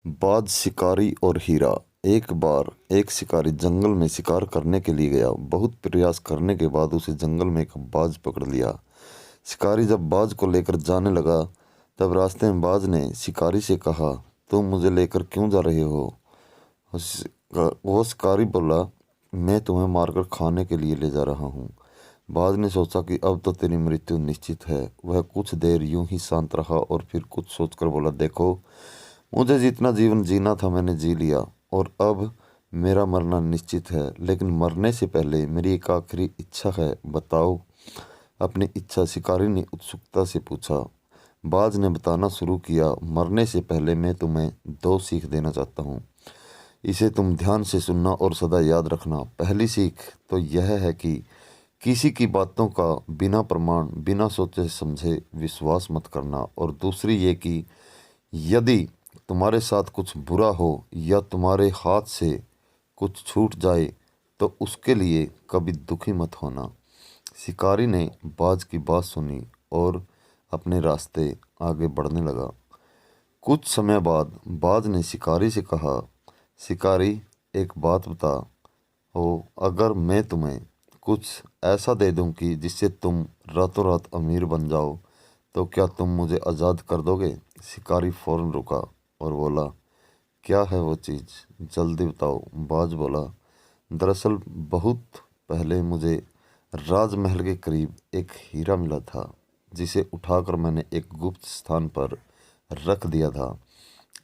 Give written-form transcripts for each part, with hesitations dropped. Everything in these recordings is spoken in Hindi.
बाज शिकारी और हीरा। एक बार एक शिकारी जंगल में शिकार करने के लिए गया। बहुत प्रयास करने के बाद उसे जंगल में एक बाज पकड़ लिया। शिकारी जब बाज को लेकर जाने लगा तब रास्ते में बाज ने शिकारी से कहा, तुम मुझे लेकर क्यों जा रहे हो? वो शिकारी बोला, मैं तुम्हें मारकर खाने के लिए ले जा रहा हूँ। बाज ने सोचा कि अब तो तेरी मृत्यु निश्चित है। वह कुछ देर यूं ही शांत रहा और फिर कुछ सोचकर बोला, देखो, मुझे जितना जीवन जीना था मैंने जी लिया और अब मेरा मरना निश्चित है। लेकिन मरने से पहले मेरी एक आखिरी इच्छा है, बताओ अपनी इच्छा। शिकारी ने उत्सुकता से पूछा। बाज ने बताना शुरू किया, मरने से पहले मैं तुम्हें दो सीख देना चाहता हूँ। इसे तुम ध्यान से सुनना और सदा याद रखना। पहली सीख तो यह है कि किसी की बातों का बिना प्रमाण बिना सोचे समझे विश्वास मत करना। और दूसरी ये कि यदि तुम्हारे साथ कुछ बुरा हो या तुम्हारे हाथ से कुछ छूट जाए तो उसके लिए कभी दुखी मत होना। शिकारी ने बाज की बात सुनी और अपने रास्ते आगे बढ़ने लगा। कुछ समय बाद बाज ने शिकारी से कहा, शिकारी, एक बात बता हो, अगर मैं तुम्हें कुछ ऐसा दे दूं कि जिससे तुम रातों रात अमीर बन जाओ तो क्या तुम मुझे आज़ाद कर दोगे? शिकारी फौरन रुका और बोला, क्या है वो चीज़, जल्दी बताओ। बाज बोला, दरअसल बहुत पहले मुझे राजमहल के करीब एक हीरा मिला था जिसे उठाकर मैंने एक गुप्त स्थान पर रख दिया था।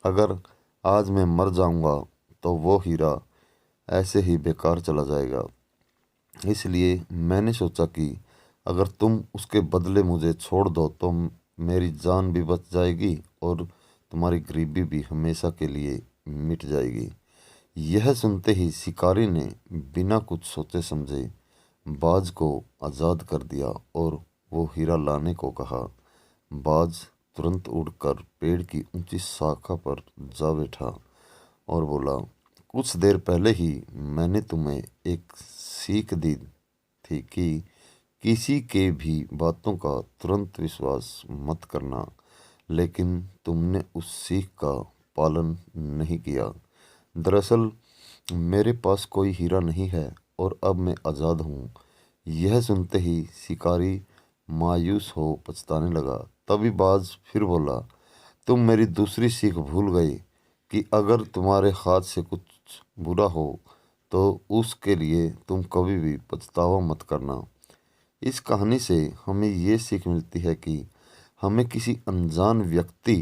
अगर आज मैं मर जाऊंगा तो वो हीरा ऐसे ही बेकार चला जाएगा। इसलिए मैंने सोचा कि अगर तुम उसके बदले मुझे छोड़ दो तो मेरी जान भी बच जाएगी और तुम्हारी गरीबी भी हमेशा के लिए मिट जाएगी। यह सुनते ही शिकारी ने बिना कुछ सोचे समझे बाज को आज़ाद कर दिया और वो हीरा लाने को कहा। बाज तुरंत उड़कर पेड़ की ऊंची शाखा पर जा बैठा और बोला, कुछ देर पहले ही मैंने तुम्हें एक सीख दी थी कि किसी के भी बातों का तुरंत विश्वास मत करना, लेकिन तुमने उस सीख का पालन नहीं किया। दरअसल मेरे पास कोई हीरा नहीं है और अब मैं आज़ाद हूँ। यह सुनते ही शिकारी मायूस हो पछताने लगा। तभी बाज फिर बोला, तुम मेरी दूसरी सीख भूल गए कि अगर तुम्हारे हाथ से कुछ बुरा हो तो उसके लिए तुम कभी भी पछतावा मत करना। इस कहानी से हमें ये सीख मिलती है कि हमें किसी अनजान व्यक्ति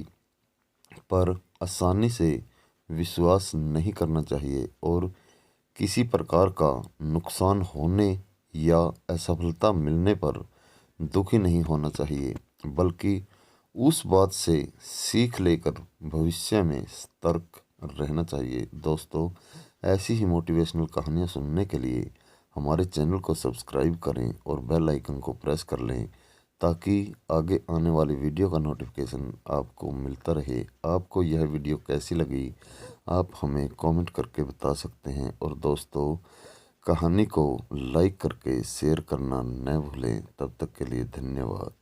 पर आसानी से विश्वास नहीं करना चाहिए और किसी प्रकार का नुकसान होने या असफलता मिलने पर दुखी नहीं होना चाहिए, बल्कि उस बात से सीख लेकर भविष्य में सतर्क रहना चाहिए। दोस्तों, ऐसी ही मोटिवेशनल कहानियाँ सुनने के लिए हमारे चैनल को सब्सक्राइब करें और बेल आइकन को प्रेस कर लें ताकि आगे आने वाली वीडियो का नोटिफिकेशन आपको मिलता रहे। आपको यह वीडियो कैसी लगी आप हमें कमेंट करके बता सकते हैं। और दोस्तों, कहानी को लाइक करके शेयर करना न भूलें। तब तक के लिए धन्यवाद।